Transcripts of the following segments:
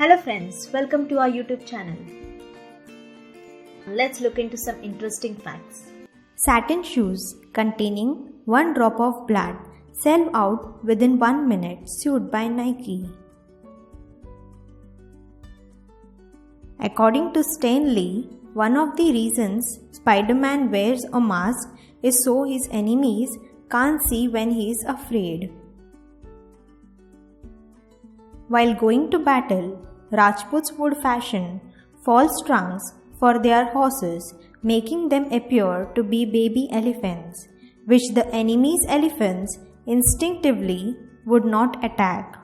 Hello friends, welcome to our YouTube channel. Let's look into some interesting facts. Satin shoes containing 1 drop of blood sell out within 1 minute, sued by Nike. According to Stan Lee, one of the reasons Spider-Man wears a mask is so his enemies can't see when he is afraid. While going to battle, Rajputs would fashion false trunks for their horses, making them appear to be baby elephants, which the enemy's elephants instinctively would not attack.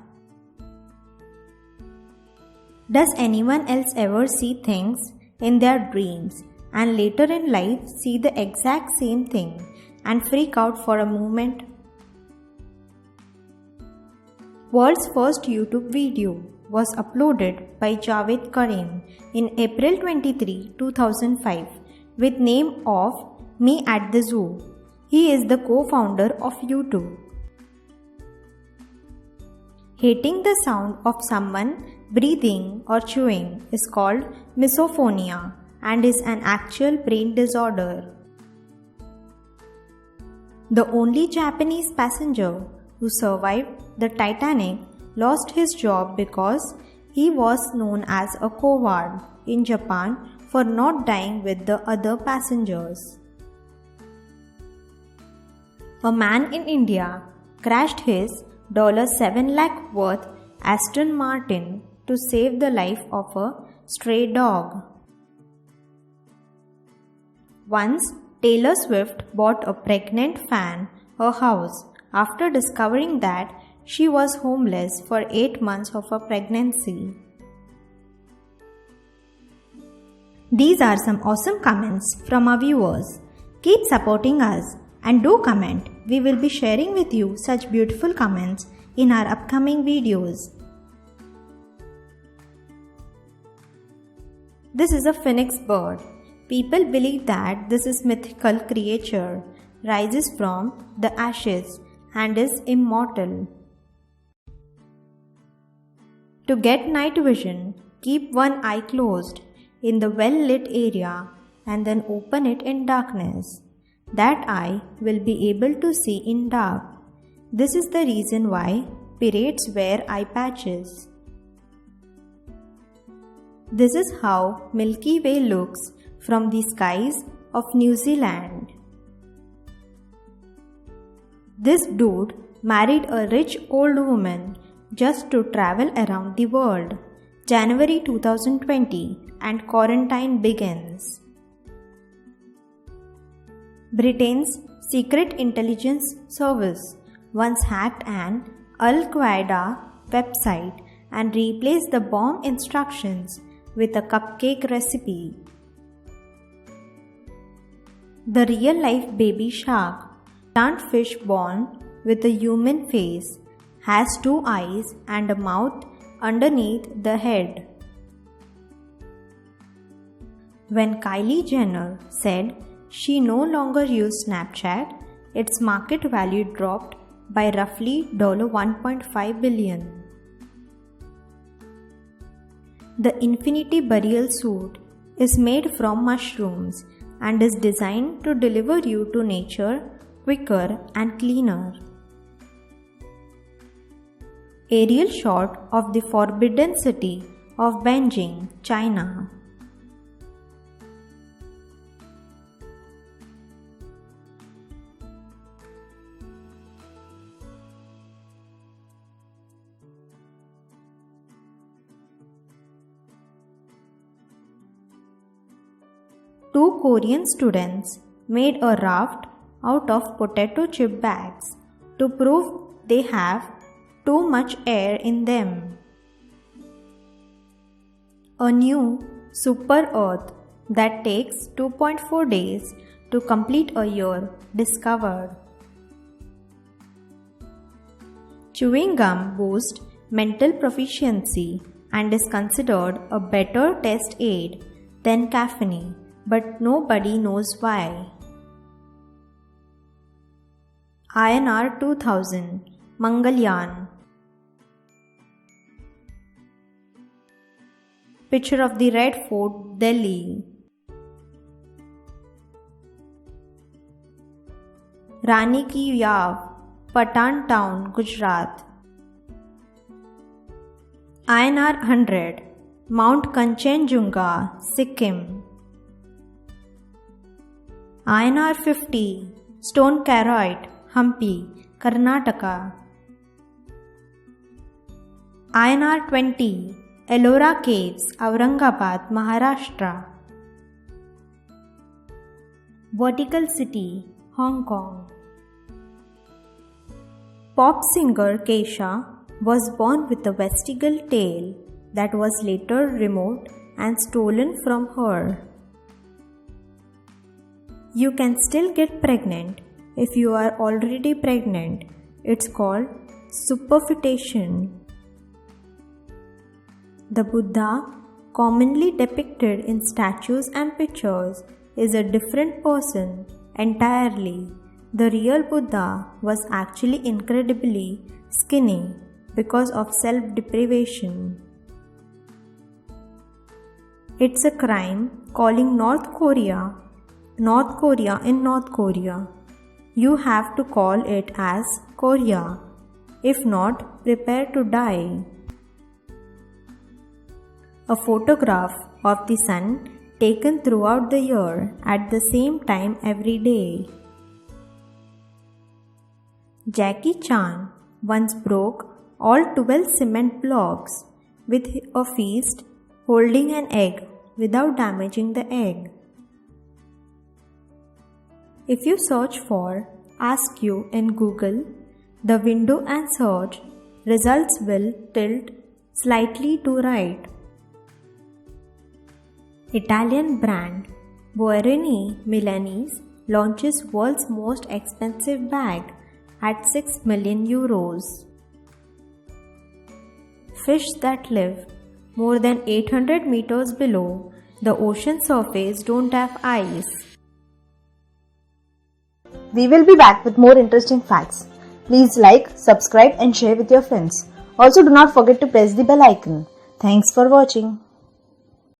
Does anyone else ever see things in their dreams and later in life see the exact same thing and freak out for a moment? World's first YouTube video was uploaded by Javed Karim in April 23, 2005 with name of Me at the Zoo. He is the co-founder of YouTube. Hating the sound of someone breathing or chewing is called misophonia and is an actual brain disorder. The only Japanese passenger who survived the Titanic lost his job because he was known as a coward in Japan for not dying with the other passengers. A man in India crashed his $7 lakh worth Aston Martin to save the life of a stray dog. Once, Taylor Swift bought a pregnant fan a house after discovering that she was homeless for 8 months of her pregnancy. These are some awesome comments from our viewers. Keep supporting us and do comment. We will be sharing with you such beautiful comments in our upcoming videos. This is a phoenix bird. People believe that this is mythical creature, rises from the ashes and is immortal. To get night vision, keep one eye closed in the well-lit area and then open it in darkness. That eye will be able to see in dark. This is the reason why pirates wear eye patches. This is how Milky Way looks from the skies of New Zealand. This dude married a rich old woman just to travel around the world. January 2020 and quarantine begins. Britain's Secret Intelligence Service once hacked an Al-Qaeda website and replaced the bomb instructions with a cupcake recipe. The real-life baby shark, giant fish born with a human face, has 2 eyes and a mouth underneath the head. When Kylie Jenner said she no longer used Snapchat, its market value dropped by roughly $1.5 billion. The Infinity Burial Suit is made from mushrooms and is designed to deliver you to nature quicker and cleaner. Aerial shot of the Forbidden City of Beijing, China. Two Korean students made a raft out of potato chip bags to prove they have too much air in them. A new super Earth that takes 2.4 days to complete a year discovered. Chewing gum boosts mental proficiency and is considered a better test aid than caffeine, but nobody knows why. INR 2000 Mangalyaan. Picture of the Red Fort, Delhi. Rani Ki Vav, Patan Town, Gujarat. INR 100, Mount Kanchenjunga, Sikkim. INR 50, Stone Quarry, Hampi, Karnataka. INR 20, Ellora Caves, Aurangabad, Maharashtra. Vertical City, Hong Kong. Pop singer Kesha was born with a vestigial tail that was later removed and stolen from her. You can still get pregnant if you are already pregnant. It's called superfetation. The Buddha, commonly depicted in statues and pictures, is a different person entirely. The real Buddha was actually incredibly skinny because of self-deprivation. It's a crime calling North Korea in North Korea. You have to call it as Korea. If not, prepare to die. A photograph of the sun taken throughout the year at the same time every day. Jackie Chan once broke all 12 cement blocks with a fist holding an egg without damaging the egg. If you search for Ask You in Google, the window and search results will tilt slightly to right. Italian brand Boerini Milanese launches world's most expensive bag at 6 million euros. Fish that live more than 800 meters below the ocean surface don't have eyes. We will be back with more interesting facts. Please like, subscribe and share with your friends. Also do not forget to press the bell icon. Thanks for watching.